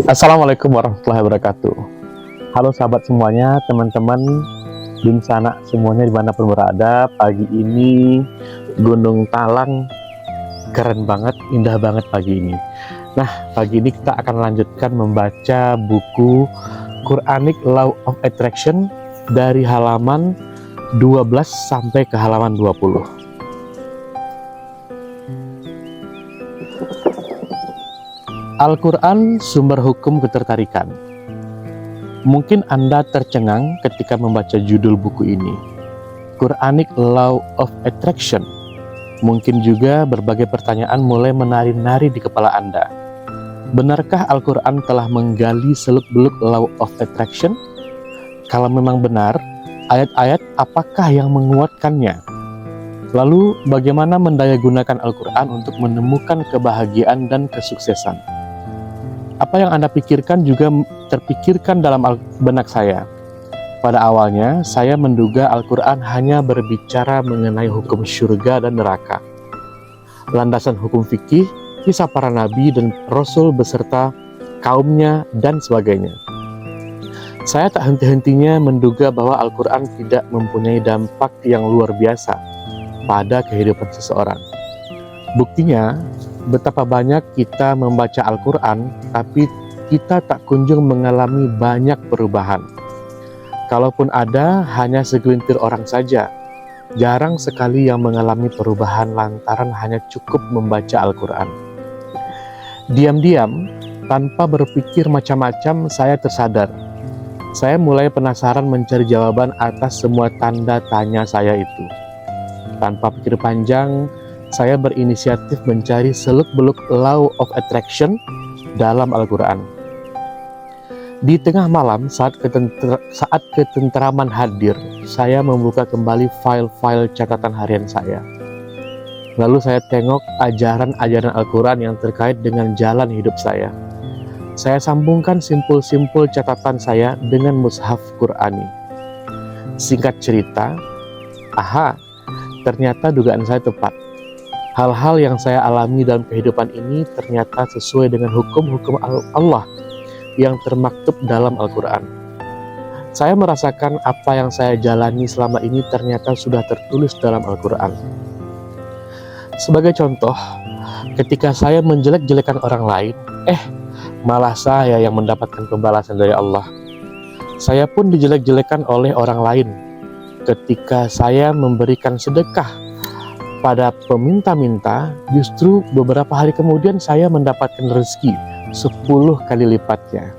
Assalamualaikum warahmatullahi wabarakatuh. Halo sahabat semuanya, teman-teman di sana semuanya dimanapun berada. Pagi ini Gunung Talang keren banget, indah banget pagi ini. Nah, pagi ini kita akan lanjutkan membaca buku Quranic Law of Attraction dari halaman 12 sampai ke halaman 20. Al-Quran sumber hukum ketertarikan. Mungkin Anda tercengang ketika membaca judul buku ini, Quranic Law of Attraction. Mungkin juga berbagai pertanyaan mulai menari-nari di kepala Anda. Benarkah Al-Quran telah menggali seluk-beluk Law of Attraction? Kalau memang benar, ayat-ayat apakah yang menguatkannya? Lalu bagaimana mendayagunakan Al-Quran untuk menemukan kebahagiaan dan kesuksesan? Apa yang Anda pikirkan juga terpikirkan dalam benak saya. Pada awalnya, saya menduga Al-Quran hanya berbicara mengenai hukum surga dan neraka, landasan hukum fikih, kisah para nabi dan rasul beserta kaumnya, dan sebagainya. Saya tak henti-hentinya menduga bahwa Al-Quran tidak mempunyai dampak yang luar biasa pada kehidupan seseorang. Buktinya, betapa banyak kita membaca Al-Quran, tapi kita tak kunjung mengalami banyak perubahan. Kalaupun ada, hanya segelintir orang saja. Jarang sekali yang mengalami perubahan lantaran hanya cukup membaca Al-Quran. Diam-diam, tanpa berpikir macam-macam, saya tersadar. Saya mulai penasaran mencari jawaban atas semua tanda tanya saya itu. Tanpa pikir panjang, saya berinisiatif mencari seluk-beluk Law of Attraction dalam Al-Quran. Di tengah malam, saat ketentraman hadir, saya membuka kembali file-file catatan harian saya. Lalu saya tengok ajaran-ajaran Al-Quran yang terkait dengan jalan hidup saya. Saya sambungkan simpul-simpul catatan saya dengan mushaf Qurani. Singkat cerita, ternyata dugaan saya tepat. Hal-hal yang saya alami dalam kehidupan ini ternyata sesuai dengan hukum-hukum Allah yang termaktub dalam Al-Quran. Saya merasakan apa yang saya jalani selama ini ternyata sudah tertulis dalam Al-Quran. Sebagai contoh, ketika saya menjelek-jelekan orang lain, malah saya yang mendapatkan pembalasan dari Allah. Saya pun dijelek-jelekan oleh orang lain. Ketika saya memberikan sedekah pada peminta-minta, justru beberapa hari kemudian saya mendapatkan rezeki 10 kali lipatnya.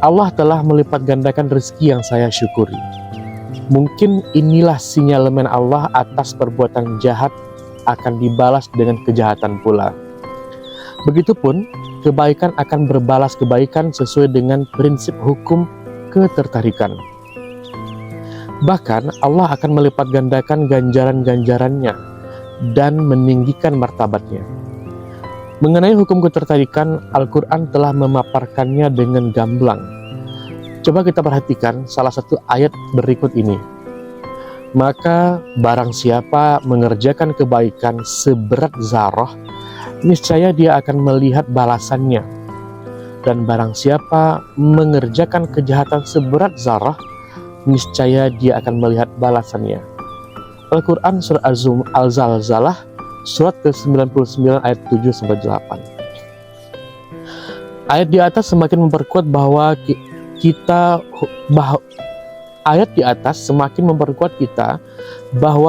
Allah telah melipat gandakan rezeki yang saya syukuri. Mungkin inilah sinyalemen Allah atas perbuatan jahat akan dibalas dengan kejahatan pula. Begitupun, kebaikan akan berbalas kebaikan sesuai dengan prinsip hukum ketertarikan. Bahkan Allah akan melipat gandakan ganjaran-ganjarannya dan meninggikan martabatnya. Mengenai hukum ketertarikan, Al-Quran telah memaparkannya dengan gamblang. Coba kita perhatikan salah satu ayat berikut ini. Maka barang siapa mengerjakan kebaikan seberat zarah, niscaya dia akan melihat balasannya. Dan barang siapa mengerjakan kejahatan seberat zarah, niscaya dia akan melihat balasannya. Al-Quran Surah Al-Zalzalah, surat ke-99 ayat 7-8. Ayat di atas semakin memperkuat bahwa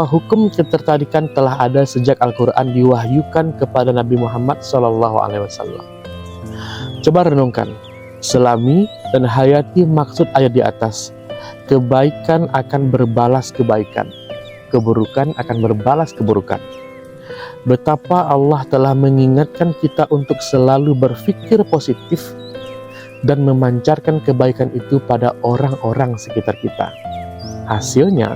hukum ketertarikan telah ada sejak Al-Quran diwahyukan kepada Nabi Muhammad SAW. Coba renungkan, selami dan hayati maksud ayat di atas. Kebaikan akan berbalas kebaikan, keburukan akan berbalas keburukan. Betapa Allah telah mengingatkan kita untuk selalu berpikir positif dan memancarkan kebaikan itu pada orang-orang sekitar kita. Hasilnya,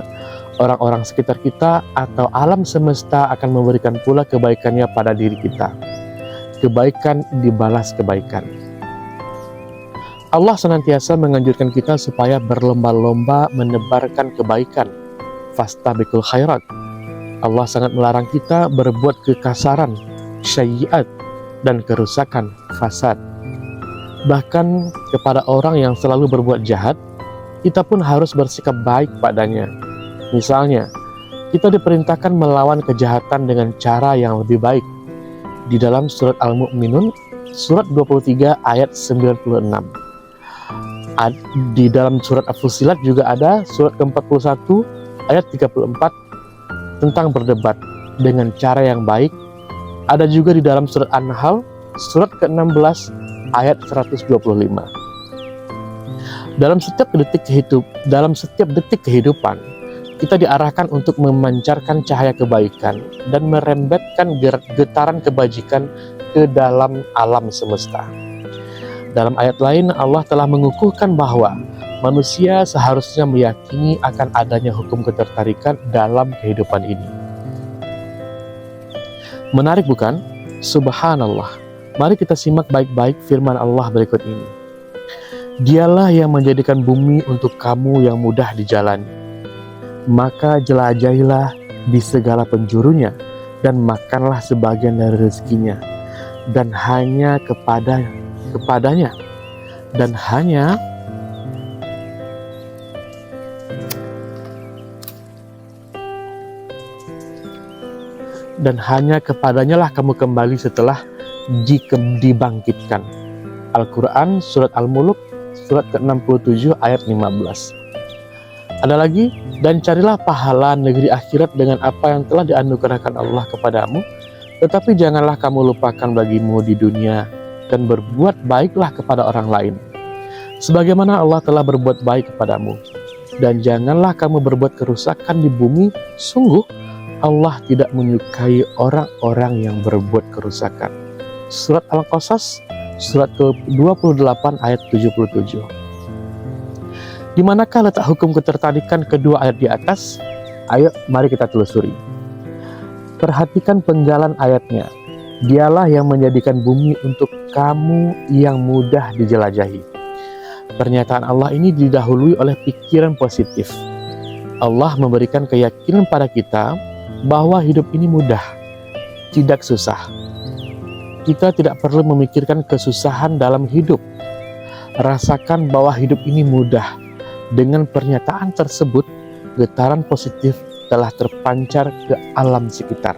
orang-orang sekitar kita atau alam semesta akan memberikan pula kebaikannya pada diri kita. Kebaikan dibalas kebaikan. Allah senantiasa menganjurkan kita supaya berlomba-lomba menebarkan kebaikan. Fastabiqul khairat. Allah sangat melarang kita berbuat kekasaran, syai'at, dan kerusakan, fasad. Bahkan kepada orang yang selalu berbuat jahat, kita pun harus bersikap baik padanya. Misalnya, kita diperintahkan melawan kejahatan dengan cara yang lebih baik. Di dalam surat Al-Mu'minun, surat 23 ayat 96. Di dalam surat Al-Fussilat juga ada surat ke-41 ayat 34 tentang berdebat dengan cara yang baik. Ada juga di dalam surat An-Nahl surat ke-16 ayat 125. Dalam setiap detik kehidupan, kita diarahkan untuk memancarkan cahaya kebaikan dan merembetkan getaran kebajikan ke dalam alam semesta. Dalam ayat lain, Allah telah mengukuhkan bahwa manusia seharusnya meyakini akan adanya hukum ketertarikan dalam kehidupan ini. Menarik bukan? Subhanallah. Mari kita simak baik-baik firman Allah berikut ini. Dialah yang menjadikan bumi untuk kamu yang mudah dijalani. Maka jelajahilah di segala penjurunya dan makanlah sebagian dari rezekinya. Dan hanya kepadanya dan hanya kepadanya lah kamu kembali setelah dibangkitkan. Al-Quran surat Al-Mulk surat ke-67 ayat 15. Ada lagi, dan carilah pahala negeri akhirat dengan apa yang telah dianugerahkan Allah kepadamu, tetapi janganlah kamu lupakan bagimu di dunia dan berbuat baiklah kepada orang lain, sebagaimana Allah telah berbuat baik kepadamu. Dan janganlah kamu berbuat kerusakan di bumi, sungguh Allah tidak menyukai orang-orang yang berbuat kerusakan. Surat Al-Qasas, surat ke-28 ayat 77. Di manakah letak hukum ketertarikan kedua ayat di atas? Ayo, mari kita telusuri. Perhatikan penggalan ayatnya. Dialah yang menjadikan bumi untuk kamu yang mudah dijelajahi. Pernyataan Allah ini didahului oleh pikiran positif. Allah memberikan keyakinan pada kita bahwa hidup ini mudah, tidak susah. Kita tidak perlu memikirkan kesusahan dalam hidup. Rasakan bahwa hidup ini mudah. Dengan pernyataan tersebut, getaran positif telah terpancar ke alam sekitar.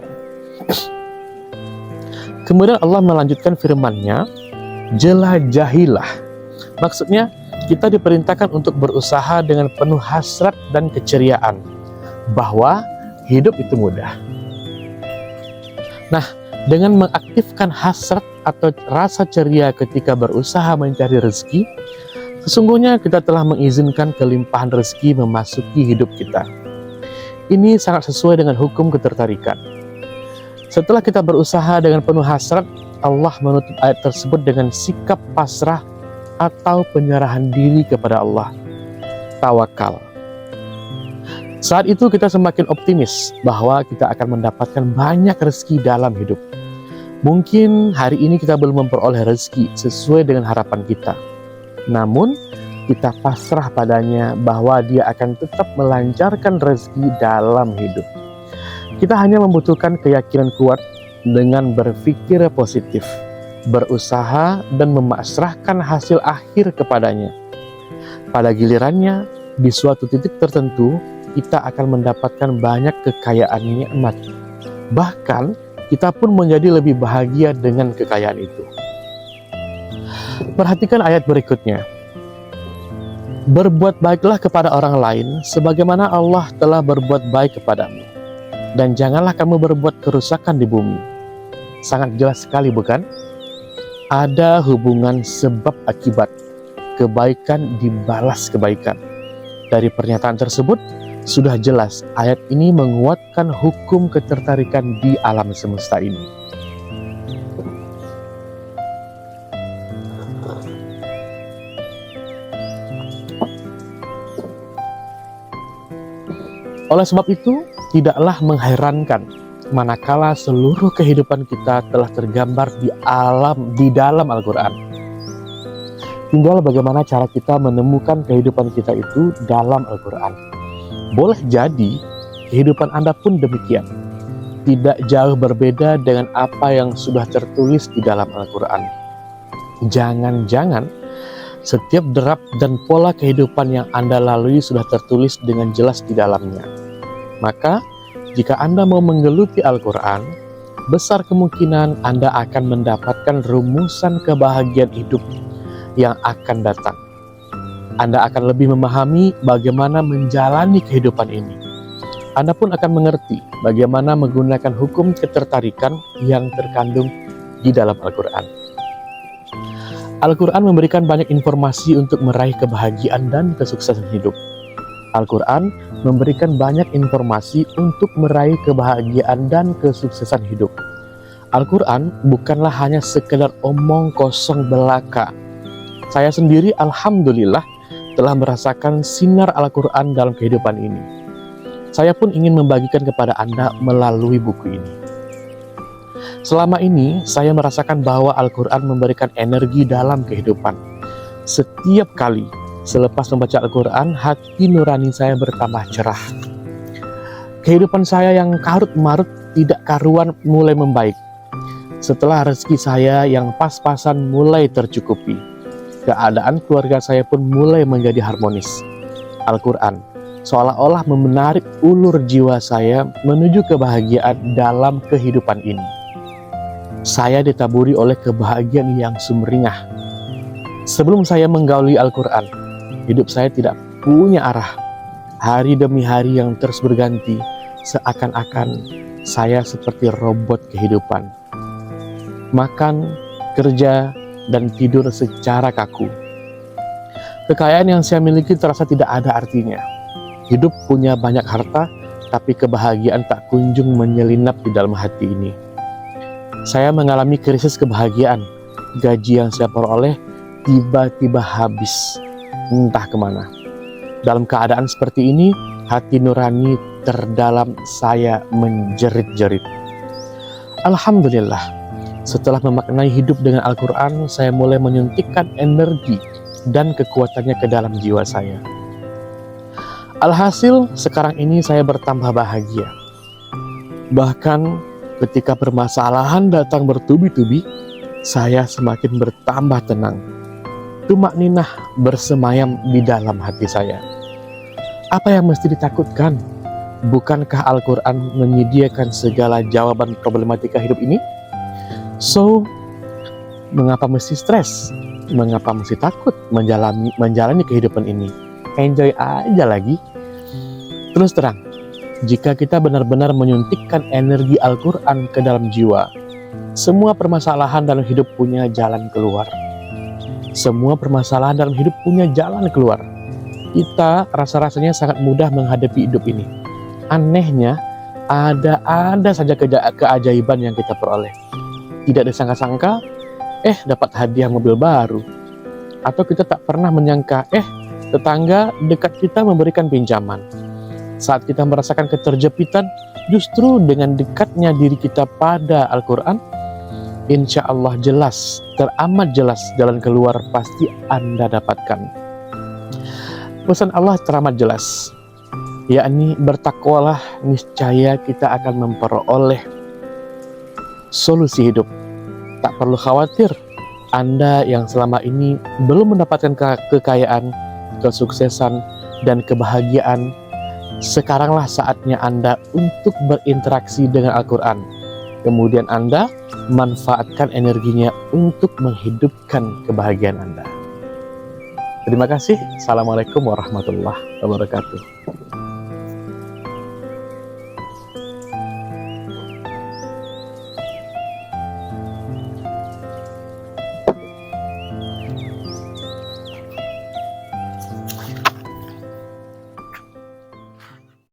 Kemudian Allah melanjutkan firman-Nya, jelajahilah. Maksudnya, kita diperintahkan untuk berusaha dengan penuh hasrat dan keceriaan, bahwa hidup itu mudah. Nah, dengan mengaktifkan hasrat atau rasa ceria ketika berusaha mencari rezeki, sesungguhnya kita telah mengizinkan kelimpahan rezeki memasuki hidup kita. Ini sangat sesuai dengan hukum ketertarikan. Setelah kita berusaha dengan penuh hasrat, Allah menutup ayat tersebut dengan sikap pasrah atau penyerahan diri kepada Allah. Tawakal. Saat itu kita semakin optimis bahwa kita akan mendapatkan banyak rezeki dalam hidup. Mungkin hari ini kita belum memperoleh rezeki sesuai dengan harapan kita. Namun, kita pasrah padanya bahwa Dia akan tetap melancarkan rezeki dalam hidup. Kita hanya membutuhkan keyakinan kuat dengan berpikir positif, berusaha, dan memasrahkan hasil akhir kepadanya. Pada gilirannya, di suatu titik tertentu, kita akan mendapatkan banyak kekayaan nikmat. Bahkan, kita pun menjadi lebih bahagia dengan kekayaan itu. Perhatikan ayat berikutnya. Berbuat baiklah kepada orang lain sebagaimana Allah telah berbuat baik kepadamu. Dan janganlah kamu berbuat kerusakan di bumi. Sangat jelas sekali, bukan? Ada hubungan sebab akibat. Kebaikan dibalas kebaikan. Dari pernyataan tersebut, sudah jelas ayat ini menguatkan hukum ketertarikan di alam semesta ini. Oleh sebab itu, tidaklah mengherankan manakala seluruh kehidupan kita telah tergambar di dalam Al-Quran. Tinggal bagaimana cara kita menemukan kehidupan kita itu dalam Al-Quran. Boleh jadi kehidupan Anda pun demikian. tidak jauh berbeda dengan apa yang sudah tertulis di dalam Al-Quran. Jangan-jangan setiap derap dan pola kehidupan yang Anda lalui sudah tertulis dengan jelas di dalamnya. Maka, jika Anda mau menggeluti Al-Quran, besar kemungkinan Anda akan mendapatkan rumusan kebahagiaan hidup yang akan datang. Anda akan lebih memahami bagaimana menjalani kehidupan ini. Anda pun akan mengerti bagaimana menggunakan hukum ketertarikan yang terkandung di dalam Al-Quran. Al-Quran memberikan banyak informasi untuk meraih kebahagiaan dan kesuksesan hidup. Al-Quran memberikan banyak informasi untuk meraih kebahagiaan dan kesuksesan hidup. Al-Quran bukanlah hanya sekedar omong kosong belaka. Saya sendiri alhamdulillah telah merasakan sinar Al-Quran dalam kehidupan ini. Saya pun ingin membagikan kepada Anda melalui buku ini. Selama ini, saya merasakan bahwa Al-Quran memberikan energi dalam kehidupan. Setiap kali selepas membaca Al-Quran, hati nurani saya bertambah cerah. Kehidupan saya yang karut-marut tidak karuan mulai membaik. Setelah rezeki saya yang pas-pasan mulai tercukupi, keadaan keluarga saya pun mulai menjadi harmonis. Al-Quran seolah-olah menarik ulur jiwa saya menuju kebahagiaan dalam kehidupan ini. Saya ditaburi oleh kebahagiaan yang sumringah. Sebelum saya menggauli Al-Quran, hidup saya tidak punya arah. Hari demi hari yang terus berganti, seakan-akan saya seperti robot kehidupan. Makan, kerja, dan tidur secara kaku. Kekayaan yang saya miliki terasa tidak ada artinya. Hidup punya banyak harta, tapi kebahagiaan tak kunjung menyelinap di dalam hati ini. Saya mengalami krisis kebahagiaan. Gaji yang saya peroleh tiba-tiba habis, entah kemana. Dalam keadaan seperti ini, hati nurani terdalam saya menjerit-jerit. Alhamdulillah, setelah memaknai hidup dengan Al-Quran, saya mulai menyuntikkan energi dan kekuatannya ke dalam jiwa saya. Alhasil, sekarang ini saya bertambah bahagia. Bahkan ketika permasalahan datang bertubi-tubi, saya semakin bertambah tenang. Tumakninah bersemayam di dalam hati saya. Apa yang mesti ditakutkan? Bukankah Al-Quran menyediakan segala jawaban problematika hidup ini? So, mengapa mesti stres? Mengapa mesti takut menjalani kehidupan ini? Enjoy aja lagi. Terus terang, jika kita benar-benar menyuntikkan energi Al-Quran ke dalam jiwa, semua permasalahan dalam hidup punya jalan keluar. Semua permasalahan dalam hidup punya jalan keluar. Kita rasa-rasanya sangat mudah menghadapi hidup ini. Anehnya, ada saja keajaiban yang kita peroleh. Tidak disangka-sangka, dapat hadiah mobil baru. Atau kita tak pernah menyangka, tetangga dekat kita memberikan pinjaman. Saat kita merasakan keterjepitan, justru dengan dekatnya diri kita pada Al-Quran, insya Allah jelas, teramat jelas jalan keluar pasti Anda dapatkan. Pesan Allah teramat jelas, yakni bertakwalah, niscaya kita akan memperoleh solusi hidup. Tak perlu khawatir, Anda yang selama ini belum mendapatkan kekayaan, kesuksesan, dan kebahagiaan, sekaranglah saatnya Anda untuk berinteraksi dengan Al-Quran. Kemudian Anda manfaatkan energinya untuk menghidupkan kebahagiaan Anda. Terima kasih. Assalamualaikum warahmatullahi wabarakatuh.